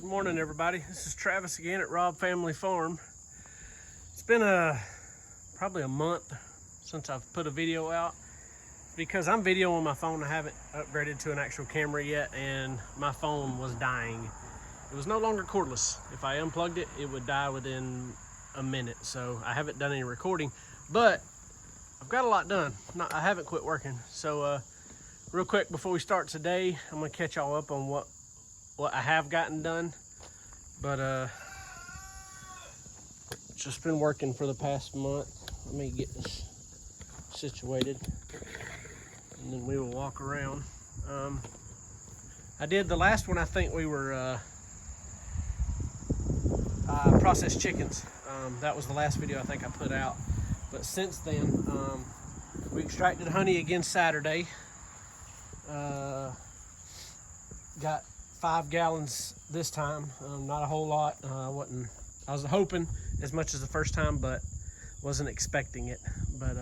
Good morning, everybody. This is Travis again at Robb Family Farm. It's been probably a month since I've put a video out because I'm videoing my phone. I haven't upgraded to an actual camera yet, and my phone was dying. It was no longer cordless. If I unplugged it, it would die within a minute. So I haven't done any recording, but I've got a lot done. I haven't quit working. So real quick before we start today, I'm gonna catch y'all up on what I have gotten done. But just been working for the past month. Let me get this situated and then we will walk around. I did the last one, I think we were processed chickens. That was the last video I think I put out. But since then, we extracted honey again Saturday. Got 5 gallons this time, not a whole lot. I was hoping as much as the first time, but wasn't expecting it. But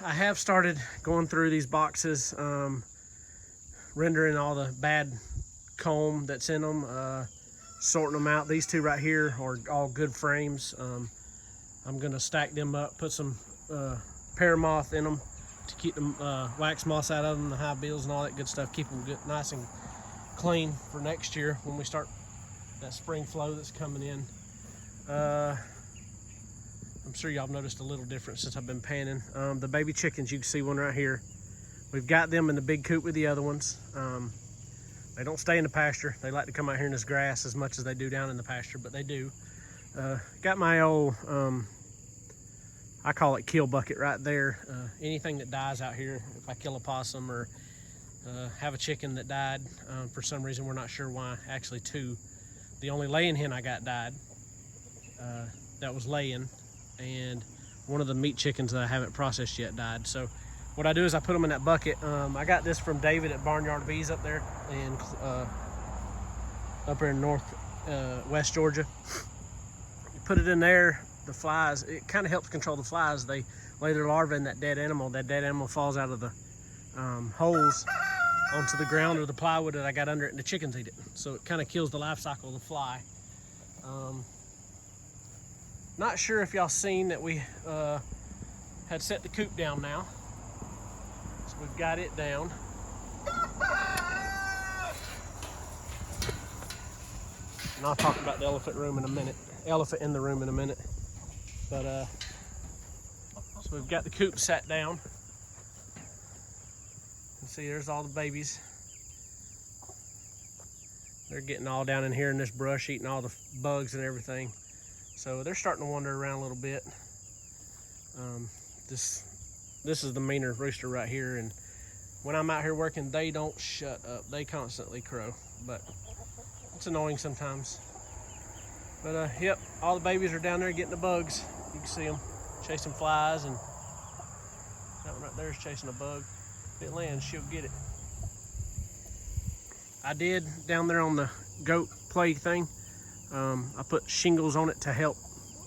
I have started going through these boxes, rendering all the bad comb that's in them, sorting them out. These two right here are all good frames. I'm gonna stack them up, put some paramoth in them to keep them wax moss out of them, the high bills and all that good stuff, keep them good, nice and clean for next year when we start that spring flow that's coming in. I'm sure y'all have noticed a little difference since I've been panning. The baby chickens, you can see one right here. We've got them in the big coop with the other ones. They don't stay in the pasture. They like to come out here in this grass as much as they do down in the pasture, but they do. Got my old I call it kill bucket right there. Anything that dies out here, if I kill a possum or have a chicken that died, for some reason, we're not sure why, actually 2. The only laying hen I got died, that was laying, and one of the meat chickens that I haven't processed yet died. So what I do is I put them in that bucket. I got this from David at Barnyard Bees up there in West Georgia. You put it in there. The flies, it kind of helps control the flies. They lay their larvae in that dead animal. That dead animal falls out of the holes onto the ground or the plywood that I got under it, and the chickens eat it. So it kind of kills the life cycle of the fly. Not sure if y'all seen that we had set the coop down now. So we've got it down. And I'll talk about the elephant in the room in a minute. But so we've got the coop sat down. You can see there's all the babies. They're getting all down in here in this brush, eating all the bugs and everything. So they're starting to wander around a little bit. This is the meaner rooster right here, and when I'm out here working, they don't shut up. They constantly crow, but it's annoying sometimes. But yep, all the babies are down there getting the bugs. You can see them chasing flies, and that one right there is chasing a bug. If it lands, she'll get it. I did down there on the goat plague thing. I put shingles on it to help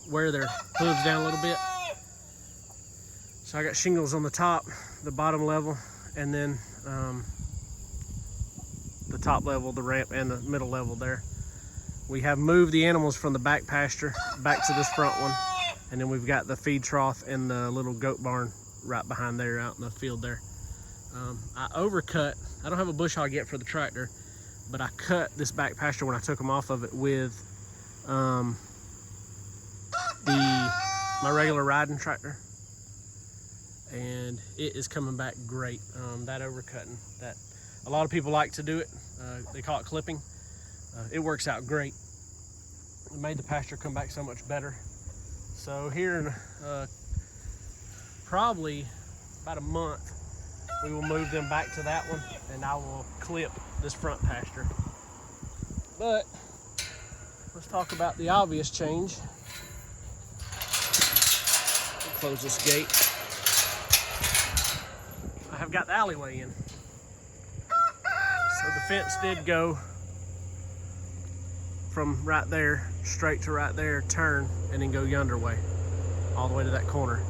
wear their hooves down a little bit. So I got shingles on the top, the bottom level, and then the top level, the ramp, and the middle level there. We have moved the animals from the back pasture back to this front one. And then we've got the feed trough and the little goat barn right behind there out in the field there. I overcut, I don't have a bush hog yet for the tractor, but I cut this back pasture when I took them off of it with my regular riding tractor. And it is coming back great. That overcutting, that a lot of people like to do it. They call it clipping. It works out great. It made the pasture come back so much better. So here in probably about a month, we will move them back to that one, and I will clip this front pasture. But let's talk about the obvious change. We'll close this gate. I have got the alleyway in. So the fence did go from right there straight to right there, turn, and then go yonder way all the way to that corner.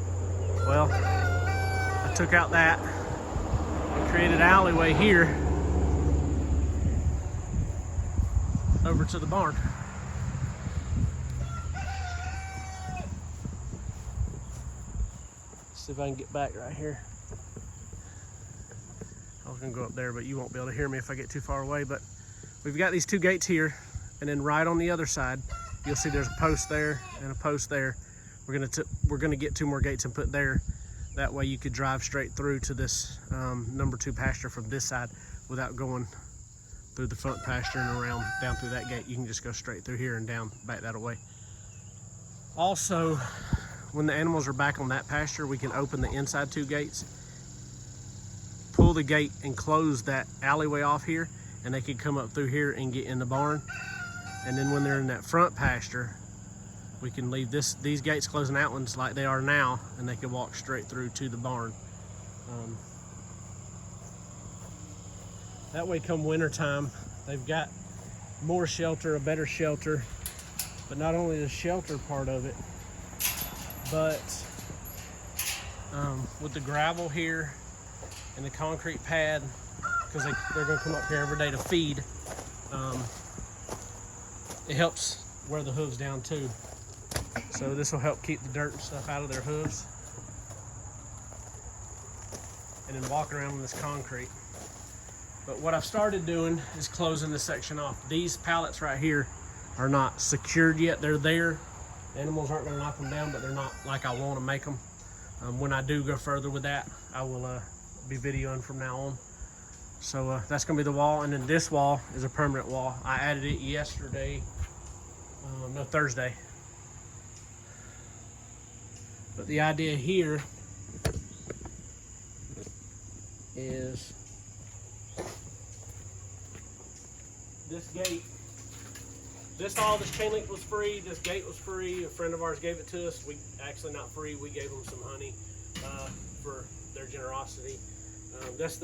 Well, I took out that and created an alleyway here over to the barn. See if I can get back right here. I was gonna go up there, but you won't be able to hear me if I get too far away. But we've got these two gates here, and then right on the other side, you'll see there's a post there and a post there. We're gonna get 2 more gates and put there. That way you could drive straight through to this number 2 pasture from this side without going through the front pasture and around down through that gate. You can just go straight through here and down back that way. Also, when the animals are back on that pasture, we can open the inside 2 gates, pull the gate and close that alleyway off here, and they can come up through here and get in the barn. And then when they're in that front pasture, we can leave these gates closed and outlets like they are now, and they can walk straight through to the barn. That way come winter time, they've got more shelter, a better shelter. But not only the shelter part of it, but with the gravel here and the concrete pad, because they're gonna come up here every day to feed, it helps wear the hooves down too. So this will help keep the dirt and stuff out of their hooves. And then walking around with this concrete. But what I've started doing is closing this section off. These pallets right here are not secured yet. They're there. The animals aren't gonna knock them down, but they're not like I wanna make them. When I do go further with that, I will be videoing from now on. So that's gonna be the wall. And then this wall is a permanent wall. I added it yesterday, no, Thursday. But the idea here is this gate, all this chain link was free, this gate was free. A friend of ours gave it to us. We actually not free, we gave them some honey for their generosity. That's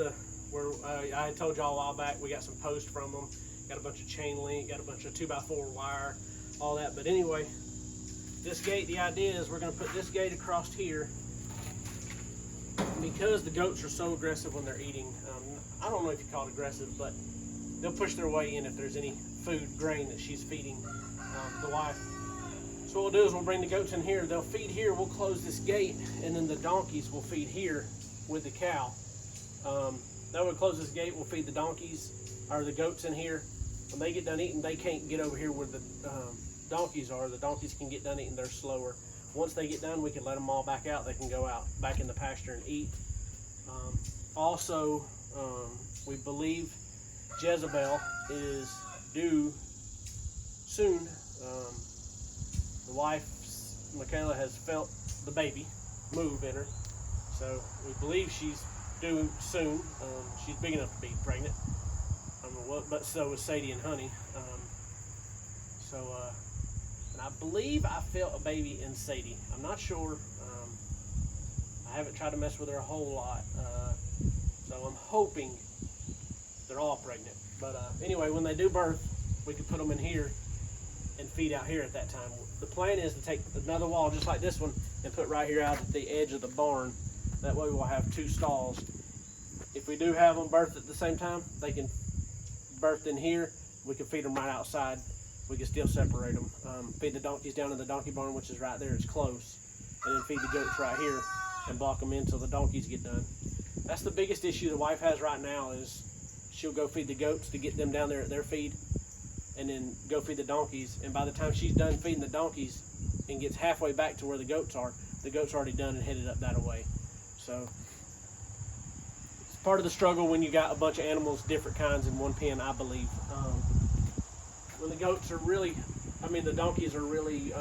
where I told y'all a while back, we got some posts from them, got a bunch of chain link, got a bunch of 2x4 wire, all that. But anyway, this gate, the idea is we're gonna put this gate across here because the goats are so aggressive when they're eating. I don't know if you call it aggressive, but they'll push their way in if there's any food, grain that she's feeding the wife. So what we'll do is we'll bring the goats in here, they'll feed here, we'll close this gate, and then the donkeys will feed here with the cow. That way we'll close this gate, we'll feed the donkeys, or the goats in here. When they get done eating, they can't get over here where the donkeys are. The donkeys can get done eating, they're slower. Once they get done, we can let them all back out. They can go out back in the pasture and eat. Also, we believe Jezebel is due soon. The wife, Michaela, has felt the baby move in her. So we believe she's due soon. She's big enough to be pregnant. I don't know what, but so is Sadie and Honey. And I believe I felt a baby in Sadie. I'm not sure. I haven't tried to mess with her a whole lot. So I'm hoping they're all pregnant. But anyway, when they do birth, we can put them in here and feed out here at that time. The plan is to take another wall just like this one and put right here out at the edge of the barn. That way we'll have 2 stalls. If we do have them birth at the same time, they can birth in here. We can feed them right outside. We can still separate them. Feed the donkeys down in the donkey barn, which is right there, it's close. And then feed the goats right here and block them in until the donkeys get done. That's the biggest issue the wife has right now is she'll go feed the goats to get them down there at their feed and then go feed the donkeys. And by the time she's done feeding the donkeys and gets halfway back to where the goats are already done and headed up that way. So it's part of the struggle when you got a bunch of animals, different kinds in one pen, I believe. When the goats are really, the donkeys are really,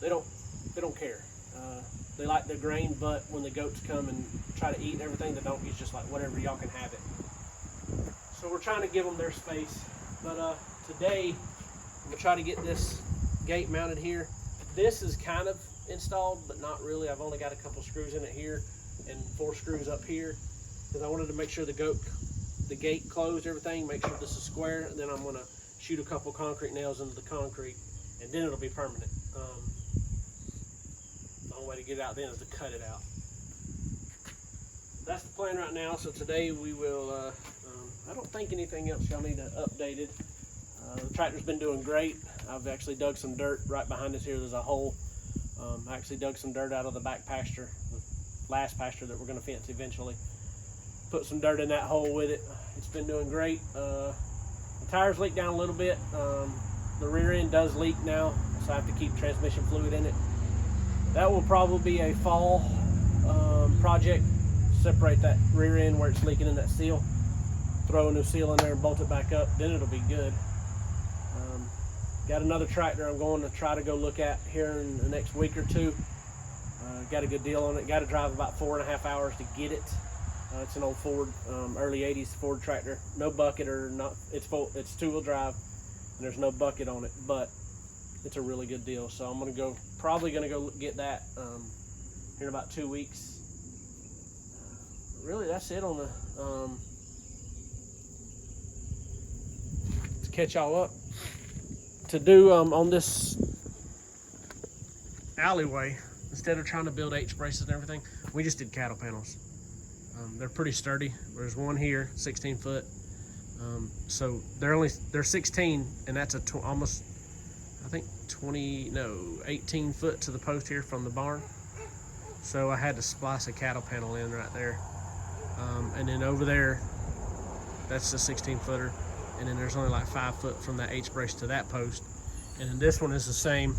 they don't care. They like the grain, but when the goats come and try to eat and everything, the donkey's just like, whatever, y'all can have it. So we're trying to give them their space. But today, I'm gonna try to get this gate mounted here. This is kind of installed, but not really. I've only got a couple screws in it here and 4 screws up here because I wanted to make sure the gate closed, everything, make sure this is square, and then I'm gonna shoot a couple concrete nails into the concrete, and then it'll be permanent. The only way to get it out then is to cut it out. That's the plan right now. So today we will I don't think anything else y'all need updated. The tractor's been doing great. I've actually dug some dirt right behind us here. There's a hole. I actually dug some dirt out of the back pasture, the last pasture that we're going to fence eventually. Put some dirt in that hole with it. It's been doing great. The tires leak down a little bit. The rear end does leak now, so I have to keep transmission fluid in it. That will probably be a fall project. Separate that rear end where it's leaking in that seal, throw a new seal in there and bolt it back up, then it'll be good. Got another tractor I'm going to try to go look at here in the next week or two. Got a good deal on it. Got to drive about 4.5 hours to get it. It's an old Ford, early 80s Ford tractor. No bucket or not. It's full. It's 2-wheel drive, and there's no bucket on it, but it's a really good deal. So I'm probably gonna go get that here in about 2 weeks. Really, that's it on the to catch y'all up. To do on this alleyway, instead of trying to build H-braces and everything, we just did cattle panels. They're pretty sturdy. There's one here, 16 foot. So they're 16, and that's almost, I think 18 foot to the post here from the barn. So I had to splice a cattle panel in right there. And then over there, that's the 16 footer. And then there's only like 5 foot from that H-brace to that post. And then this one is the same.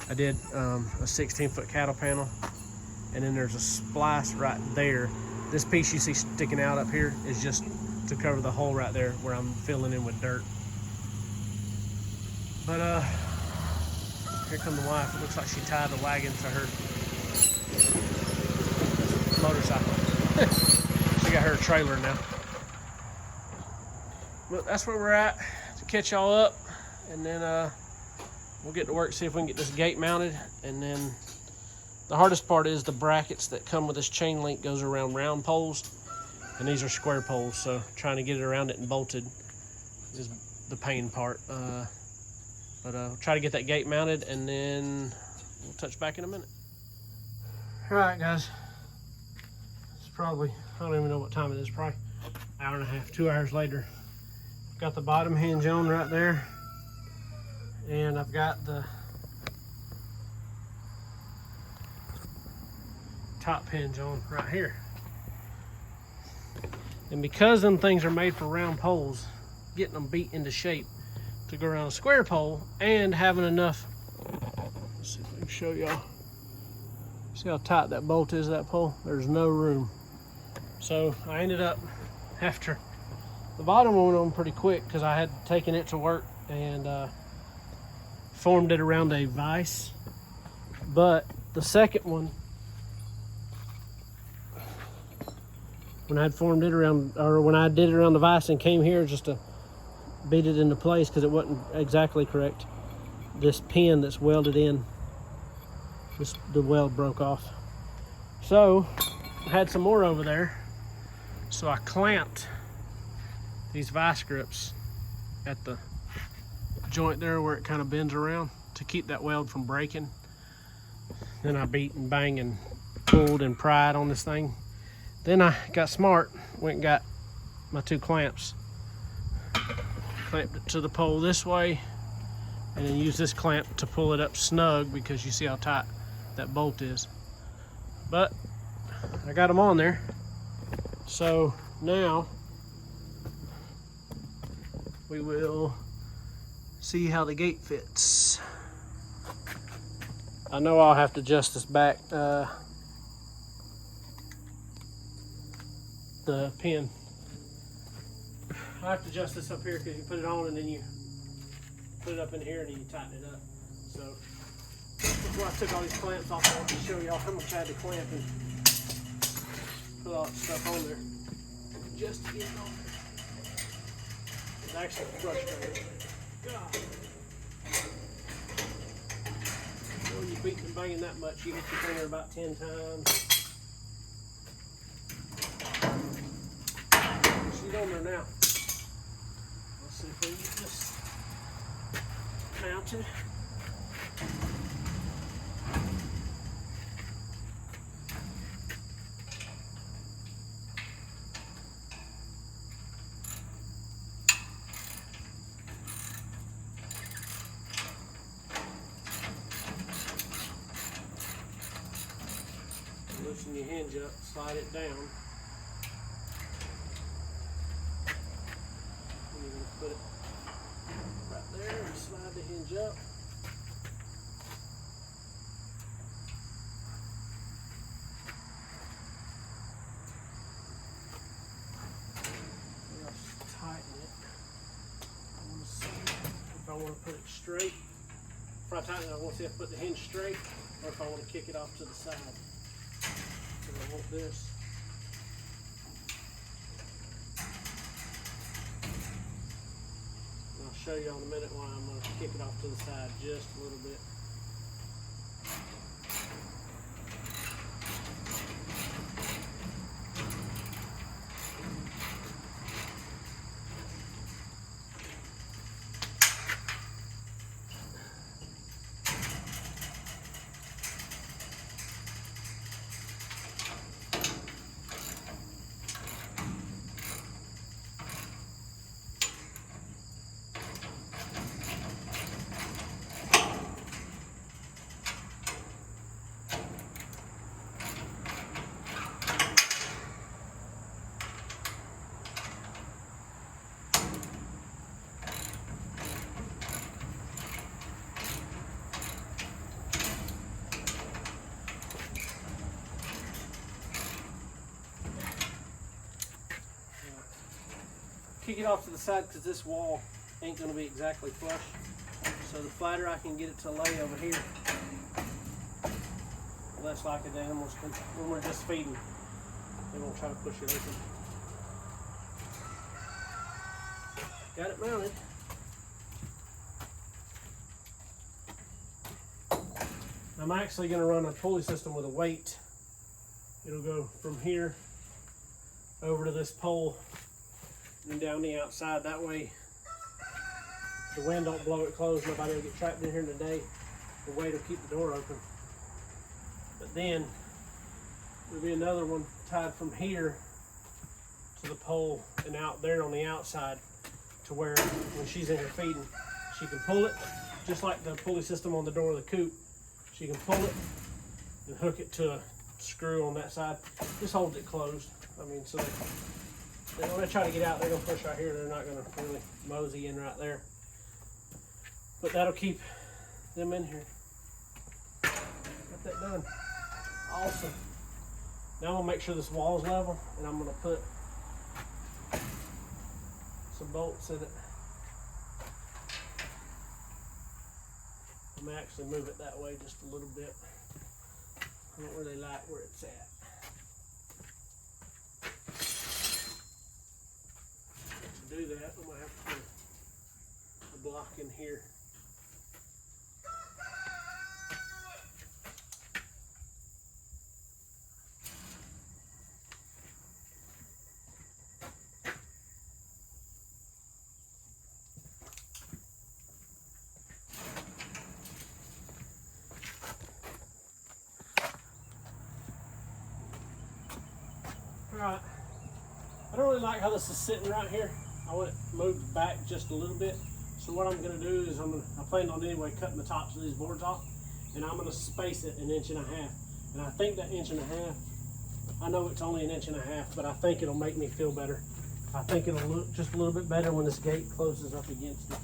I did a 16 foot cattle panel, and then there's a splice right there. This piece you see sticking out up here is just to cover the hole right there where I'm filling in with dirt. But here come the wife. It looks like she tied the wagon to her motorcycle. She got her trailer now. But that's where we're at, to catch y'all up, and then we'll get to work, see if we can get this gate mounted. And then the hardest part is the brackets that come with this chain link goes around round poles, and these are square poles, so trying to get it around it and bolted is the pain part. But we'll try to get that gate mounted, and then we'll touch back in a minute. All right, guys. It's probably, I don't even know what time it is, probably an hour and a half, 2 hours later. Got the bottom hinge on right there, and I've got the top hinge on right here. And because them things are made for round poles, getting them beat into shape to go around a square pole and having enough, let's see if I can show y'all. See how tight that bolt is, that pole? There's no room. So I ended up, after the bottom one went on pretty quick because I had taken it to work and formed it around a vise. But the second one, when I had formed it around, or when I did it around the vise and came here just to beat it into place because it wasn't exactly correct, this pin that's welded in, the weld broke off. So I had some more over there, so I clamped these vice grips at the joint there where it kind of bends around to keep that weld from breaking. Then I beat and banged and pulled and pried on this thing. Then I got smart, went and got my 2 clamps, clamped it to the pole this way, and then used this clamp to pull it up snug because you see how tight that bolt is. But I got them on there. So now we will see how the gate fits. I know I'll have to adjust this back, the pin. I have to adjust this up here because you put it on and then you put it up in here and then you tighten it up. So that's why I took all these clamps off. I want to show y'all how much I had to clamp and put all that stuff on there just to get it on there. It's actually frustrating. God. When you beat and banging that much, you hit your finger about 10 times. She's on there now. Let's see if we can get this mounted. loosen your hinge up, slide it down. And you're going to put it right there and slide the hinge up. Tighten it. I want to see if I want to put it straight. If I tighten it, I want to see if I put the hinge straight or if I want to kick it off to the side. So I want this. And I'll show you in a minute why I'm going to kick it off to the side just a little bit. Kick it off to the side because this wall ain't going to be exactly flush. So the flatter I can get it to lay over here, the less likely the animals can, when we're just feeding, they won't try to push it open. Got it mounted. I'm actually going to run a pulley system with a weight. It'll go from here over to this pole and down the outside. That way the wind don't blow it closed, nobody will get trapped in here today. The weight will keep the door open. But then there'll be another one tied from here to the pole and out there on the outside, to where when she's in here feeding, she can pull it just like the pulley system on the door of the coop. She can pull it and hook it to a screw on that side. Just holds it closed. I mean, so when they try to get out, they're going to push right here. They're not going to really mosey in right there. But that'll keep them in here. Got that done. Awesome. Now I'm going to make sure this wall is level, and I'm going to put some bolts in it. I'm going to actually move it that way just a little bit. I don't really like where it's at. To do that, I'm going to have to put a block in here. Alright, I don't really like how this is sitting right here. I want it moved back just a little bit. So what I'm going to do is I plan on anyway cutting the tops of these boards off, and I'm going to space it 1.5 inches. And I think that 1.5 inches, I know it's only 1.5 inches, but I think it'll make me feel better. I think it'll look just a little bit better when this gate closes up against it.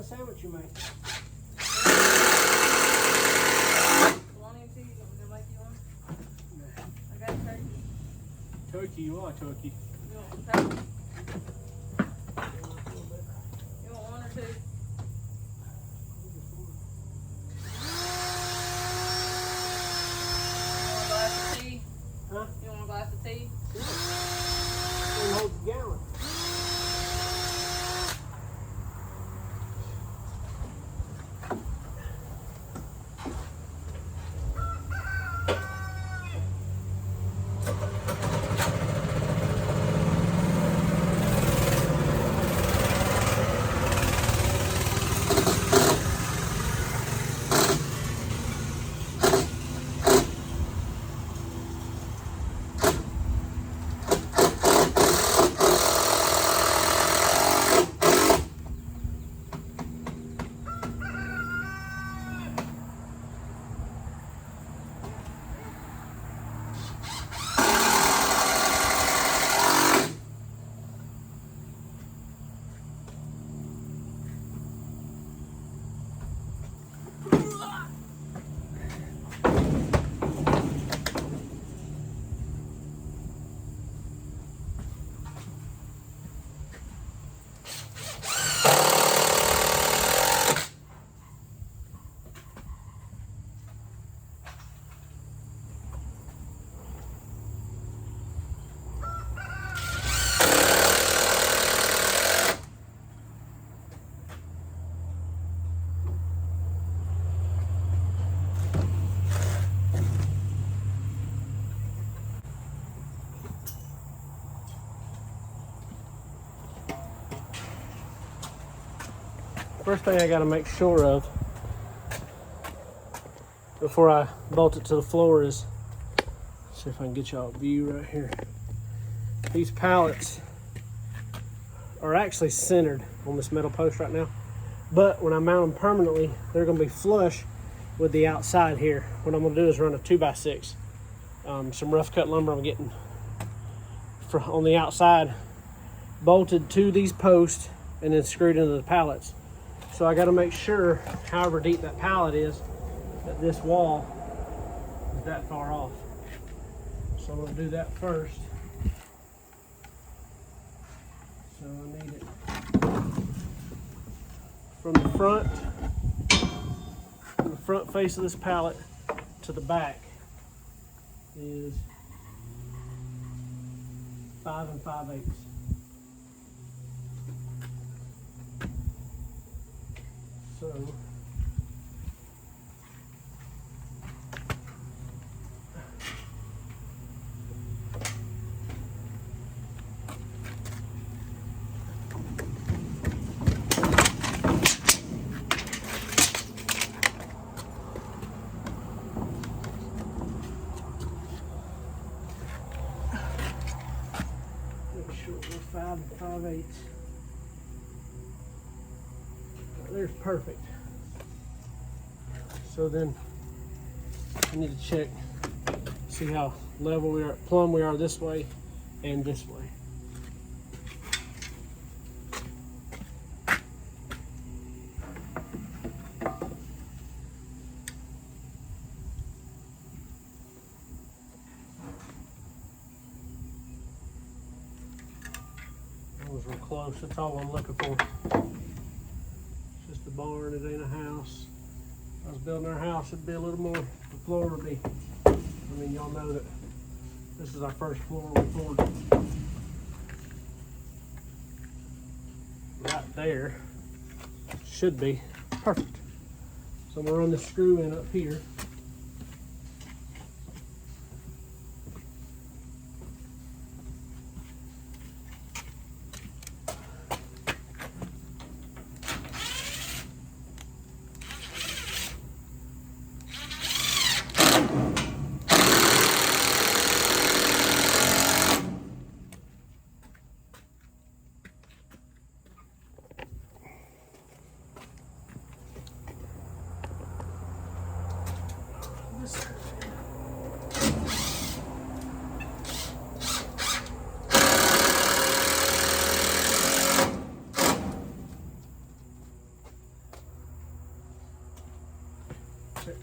of sandwich you make? Bologna and cheese. You want me to make you one? I got turkey. Turkey, you want turkey? You want some turkey? You want one or two? You want a glass of tea? Huh? You want a glass of tea? One whole gallon. First thing I got to make sure of before I bolt it to the floor is, see if I can get y'all a view right here. These pallets are actually centered on this metal post right now, but when I mount them permanently, they're going to be flush with the outside here. What I'm going to do is run a 2x6, some rough cut lumber I'm getting on the outside, bolted to these posts and then screwed into the pallets. So I got to make sure, however deep that pallet is, that this wall is that far off. So I'm going to do that first. So I need it from the front face of this pallet to the back is 5 5/8. So make sure we're 5 5/8. There's perfect. So then I need to check, see how level we are, plumb we are this way and this way. That was real close. That's all I'm looking for. It's just a barn, it ain't a house. If I was building our house, it'd be a little more, the floor would be, I mean, y'all know that this is our first floor we poured. Right there should be perfect. So I'm gonna run the screw in up here.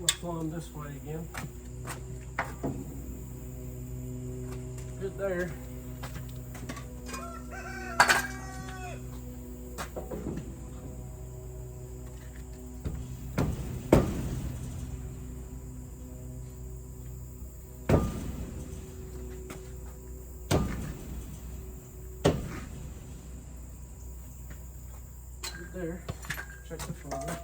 my plumb this way again. Good there. Good there. Check the shoulder.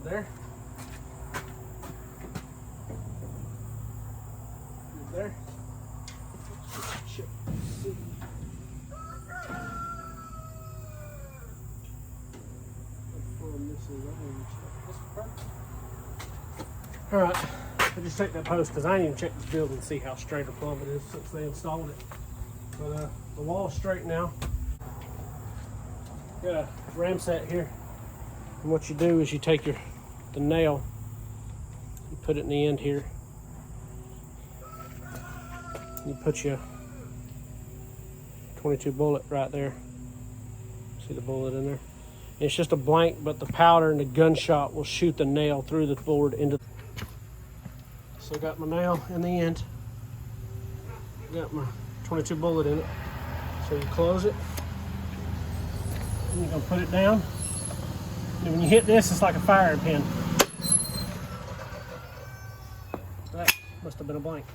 There. There. Check. See. All right, I just checked that post because I didn't even check this building to see how straight or plumb it is since they installed it. But the wall's straight now. Got a ram set here, and what you do is you take the nail, you put it in the end here. You put your 22 bullet right there. See the bullet in there? And it's just a blank, but the powder and the gunshot will shoot the nail through the board into. So I got my nail in the end. Got my 22 bullet in it. So you close it. And you're gonna put it down. And when you hit this, it's like a firing pin. That must have been a blank.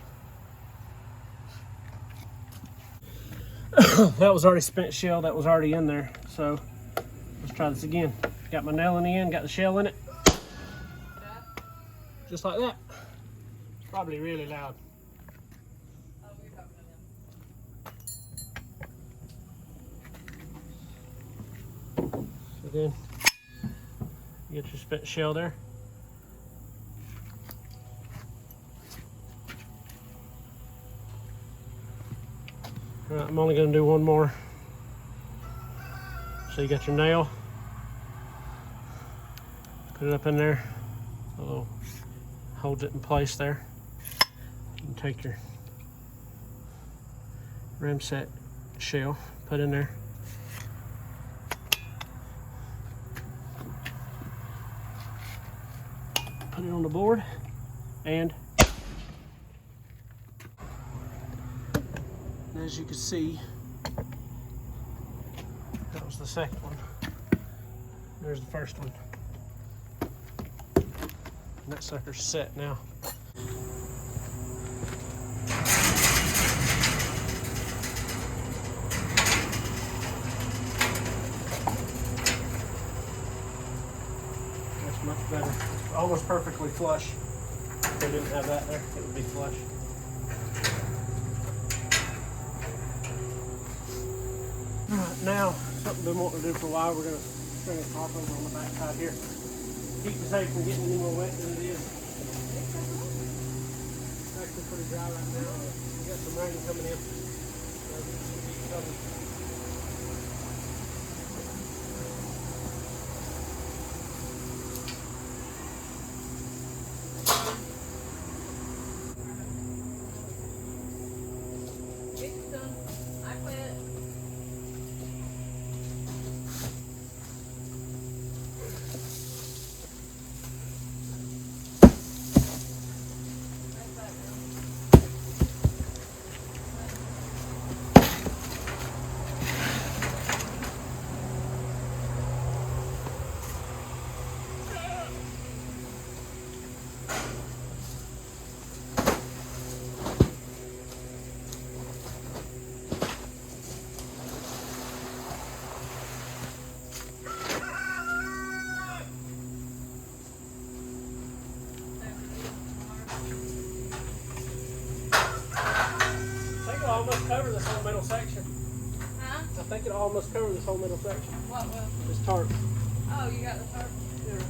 That was already spent shell, that was already in there. So let's try this again. Got my nail in the end, got the shell in it. Just like that. It's probably really loud. Oh, you're talking to them. So then you get your spent shell there. All right, I'm only going to do one more. So you got your nail. Put it up in there. A little holds it in place there. You can take your rim set shell, put in there. Put it on the board, and as you can see, that was the second one. There's the first one. And that sucker's set now. That's much better. It's almost perfectly flush. If they didn't have that there, it would be flush. Alright, now, something I've been wanting to do for a while, we're going to string a top over on the back side here. Keep the tape from getting any more wet than it is. It's actually pretty dry right now. We got some rain coming in. So it should be covered. It's done. I quit. Almost cover this whole middle section. Huh? I think it'll almost cover this whole middle section. What will? This tarp. Oh, you got the tarp? Yeah.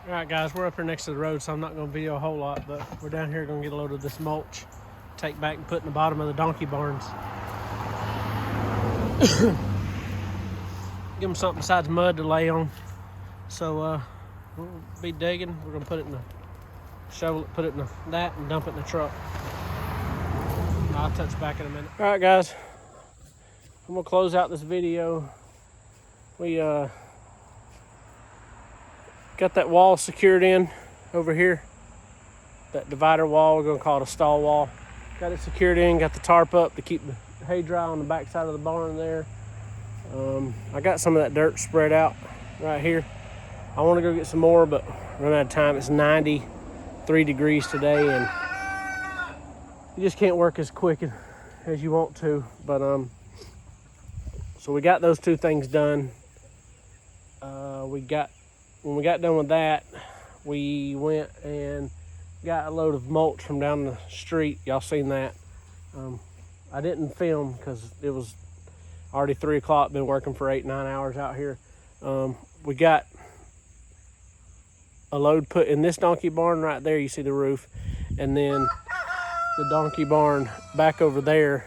All right, guys, we're up here next to the road, so I'm not going to video a whole lot, but we're down here going to get a load of this mulch, take back and put in the bottom of the donkey barns. Give them something besides mud to lay on. So we'll be digging. We're going to put it in the shovel it, put it in that, and dump it in the truck. I'll touch back in a minute. All right, guys, I'm going to close out this video. We got that wall secured in over here. That divider wall, we're gonna call it a stall wall. Got it secured in, got the tarp up to keep the hay dry on the back side of the barn there. I got some of that dirt spread out right here. I wanna go get some more, but run out of time. It's 93 degrees today, and you just can't work as quick as you want to. But so we got those two things done. When we got done with that, we went and got a load of mulch from down the street. Y'all seen that. I didn't film because it was already 3 o'clock, been working for 8-9 hours out here. We got a load put in this donkey barn right there. You see the roof. And then the donkey barn back over there,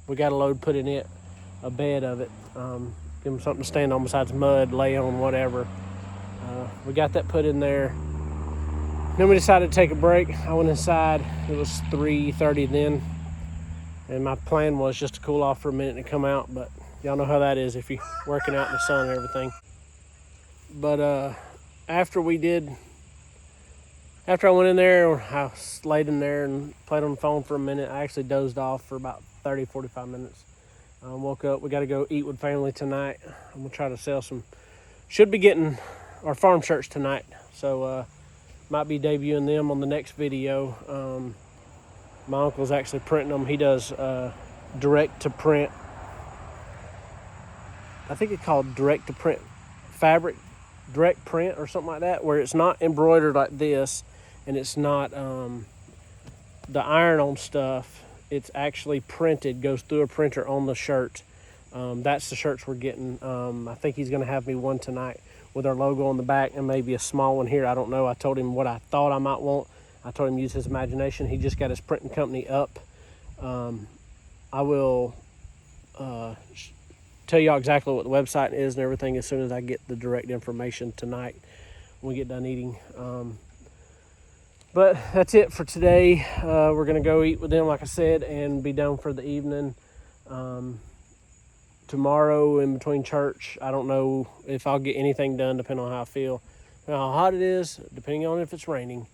we got a load put in it, a bed of it. Give them something to stand on besides mud, lay on, whatever. We got that put in there. Then we decided to take a break. I went inside. It was 3:30 then. And my plan was just to cool off for a minute and come out. But y'all know how that is if you're working out in the sun and everything. But after I went in there, I laid in there and played on the phone for a minute. I actually dozed off for about 30-45 minutes. Woke up. We got to go eat with family tonight. I'm going to try to sell some. Should be getting our farm shirts tonight. So might be debuting them on the next video. My uncle's actually printing them. He does direct to print. I think it's called direct to print fabric, direct print or something like that, where it's not embroidered like this, and it's not the iron-on stuff. It's actually printed, goes through a printer on the shirt. That's the shirts we're getting. I think he's going to have me one tonight with our logo on the back and maybe a small one here. I don't know. I told him what I thought I might want. I told him to use his imagination. He just got his printing company up. I will tell y'all exactly what the website is and everything as soon as I get the direct information tonight when we get done eating. But that's it for today. We're going to go eat with them, like I said, and be done for the evening. Tomorrow in between church, I don't know if I'll get anything done, depending on how I feel. How hot it is, depending on if it's raining.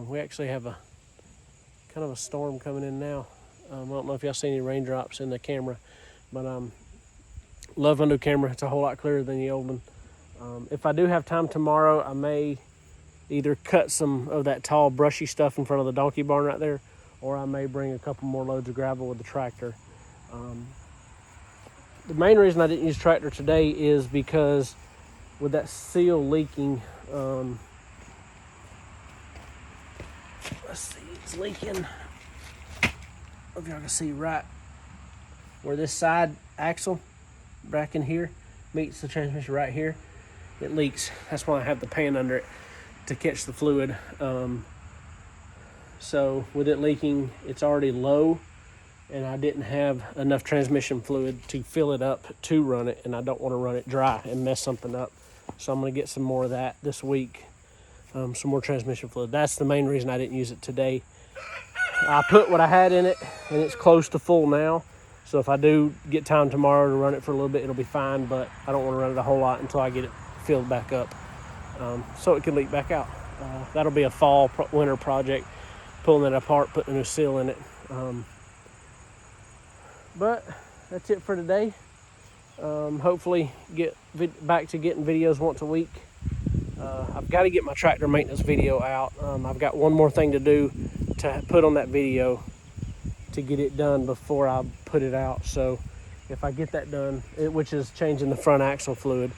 We actually have a kind of a storm coming in now. I don't know if y'all see any raindrops in the camera, but love my new camera. It's a whole lot clearer than the old one. If I do have time tomorrow, I may either cut some of that tall brushy stuff in front of the donkey barn right there, or I may bring a couple more loads of gravel with the tractor. The main reason I didn't use tractor today is because with that seal leaking, let's see, it's leaking. I don't know if y'all can see right where this side axle back in here meets the transmission right here. It leaks. That's why I have the pan under it to catch the fluid. So with it leaking, it's already low, and I didn't have enough transmission fluid to fill it up to run it, and I don't want to run it dry and mess something up. So I'm going to get some more of that this week, some more transmission fluid. That's the main reason I didn't use it today. I put what I had in it, and it's close to full now. So if I do get time tomorrow to run it for a little bit, it'll be fine, but I don't want to run it a whole lot until I get it filled back up, so it can leak back out. That'll be a winter project, pulling it apart, putting a new seal in it. But that's it for today. Hopefully get back to getting videos once a week. I've got to get my tractor maintenance video out. I've got one more thing to do to put on that video to get it done before I put it out. So if I get that done, which is changing the front axle fluid,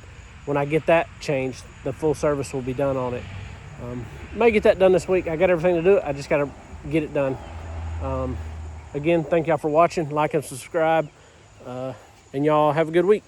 when I get that changed, the full service will be done on it. May get that done this week. I got everything to do it. I just got to get it done. Again, thank y'all for watching. Like and subscribe. And y'all have a good week.